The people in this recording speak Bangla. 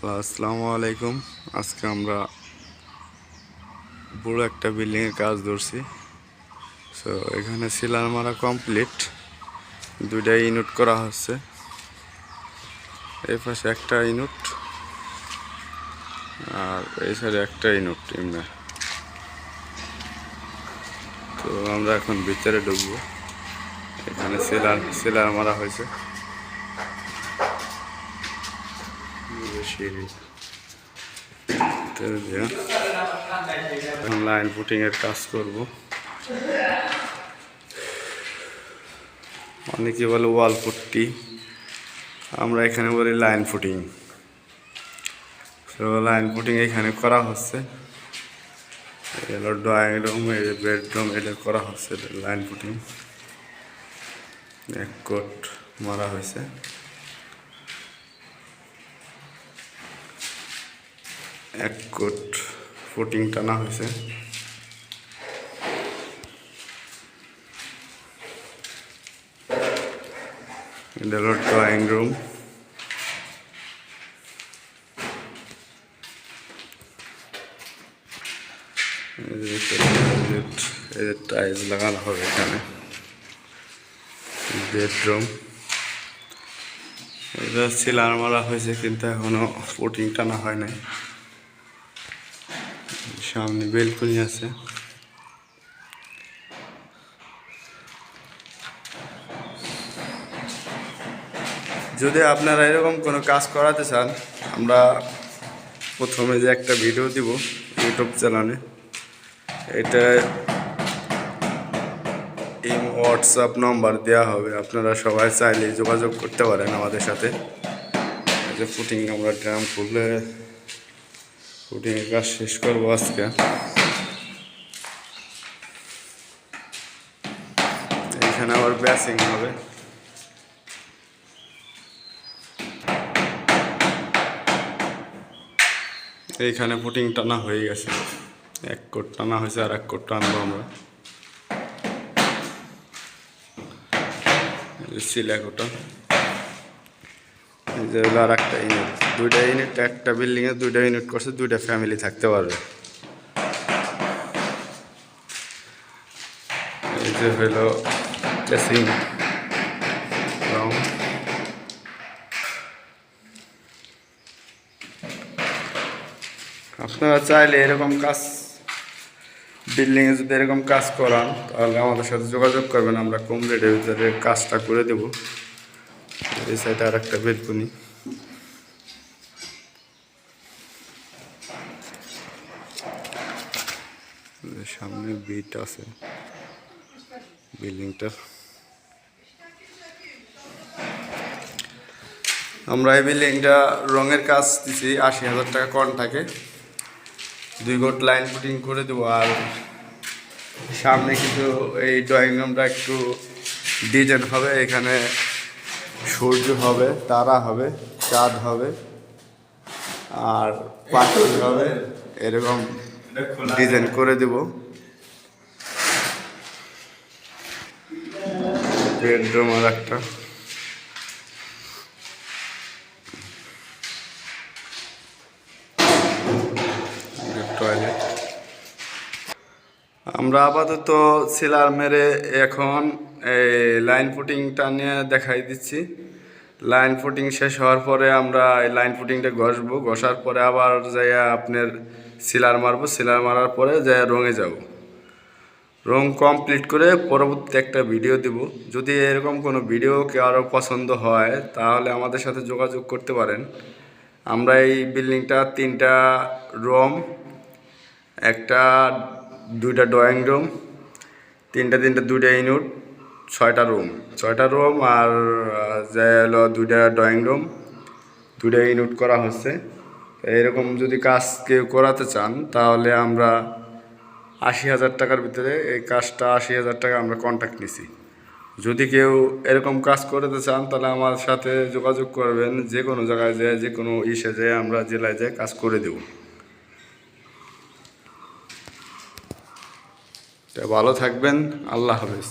হ্যালো, আসসালামু আলাইকুম। আজকে আমরা বড় একটা বিল্ডিংয়ের কাজ ধরছি। সো এখানে সিলার মারা কমপ্লিট, দুইটা ইউনিট করা হচ্ছে। এই পাশে একটা ইউনিট আর এই সাইডে একটা ইউনিট এমনি। তো আমরা এখন ভিতরে ঢুকবো। এখানে সিলার মারা হয়েছে। এখন লাইন পুটিং এর কাজ করব। অনেকে বলে ওয়াল পুট্টি, আমরা এখানে বলি লাইন ফুটিং। তো লাইন ফুটিং এখানে করা হচ্ছে। এলো ড্রয়িং রুম, এই বেডরুম, এটা করা হচ্ছে লাইন ফুটিং। এক কোট মারা হয়েছে। এক কোট ফুটিং টানা হয়েছে। এটা হলো ড্রয়িং রুম। টাইলস লাগানো হবে এখানে। বেডরুম, এটা সিলার মারা হয়েছে কিন্তু এখনো ফুটিং টানা হয় নাই। সামনে বেলকনি আছে। যদি আপনারা এরকম কোনো কাজ করাতে চান, আমরা প্রথমে যে একটা ভিডিও দিব ইউটিউব চ্যানেলে, এটা এই হোয়াটসঅ্যাপ নাম্বার দেওয়া হবে। আপনারা সবাই চাইলে যোগাযোগ করতে পারেন আমাদের সাথে। যে ফুটিং আমরা ড্রাম খুললে ফুটিংয়ের কাজ শেষ করবো আজকে। এখানে আবার ব্যাসিং হবে। এইখানে ফুটিং টানা হয়ে গেছে। এক কোট টানা হয়েছে, আর এক কোট টানবো আমরা। সিলাকোটা আর একটা ইউনিট, দুইটা ইউনিট, একটা বিল্ডিংয়ে দুইটা ইউনিট করছে, দুইটা ফ্যামিলি থাকতে পারবে। এই যে হইল ড্রেসিং রুম। আপনারা চাইলে এরকম কাজ, বিল্ডিংয়ে যদি এরকম কাজ করান, তাহলে আমাদের সাথে যোগাযোগ করবেন। আমরা কম রেটের ভিতরে কাজটা করে দেব। এই সাইডে আর একটা বেলকনি। সামনে বিট আছে বিল্ডিংটার। আমরা এই বিল্ডিংটা রঙের কাজ দিচ্ছি 80,000 টাকা কন্ট্রাক্টে। 2 গোট লাইন পুটিং করে দেবো। আর সামনে কিছু এই ড্রয়িং রুমটা একটু ডিজাইন হবে। এখানে সূর্য হবে, তারা হবে, চাঁদ হবে, আর পাখি হবে। এরকম ডিজাইন করে দেব। বেডরুম আর একটা, টয়লেট। আমরা আপাতত সিলার মেরে এখন এই লাইন ফুটিংটা নিয়ে দেখাই দিচ্ছি। লাইন ফুটিং শেষ হওয়ার পরে আমরা এই লাইন ফুটিংটা ঘষবো। ঘষার পরে আবার যাইয়া আপনার সিলার মারবো। সিলার মারার পরে যাইয়া রঙে যাব। রং কমপ্লিট করে পরবর্তী একটা ভিডিও দিব। যদি এরকম কোনো ভিডিও কারো পছন্দ হয়, তাহলে আমাদের সাথে যোগাযোগ করতে পারেন। আমরা এই বিল্ডিংটা 3টা রুম, একটা 2টা ড্রয়িং রুম, 2টা ইউনিট, 6টা রুম আর যে হলো 2টা ড্রয়িং রুম, 2টা ইউনিট করা হচ্ছে। এরকম যদি কাজ কেউ করাতে চান, তাহলে আমরা 80,000 টাকার ভিতরে এই কাজটা, 80,000 টাকা আমরা কন্ট্রাক্ট নিছি। যদি কেউ এরকম কাজ করতে চান, তাহলে আমার সাথে যোগাযোগ করবেন। যে কোনো জায়গায় যায়, যে কোনো ইসে যায়, আমরা জেলায় যায় কাজ করে দেব। ভালো থাকবেন। আল্লাহ হাফেজ।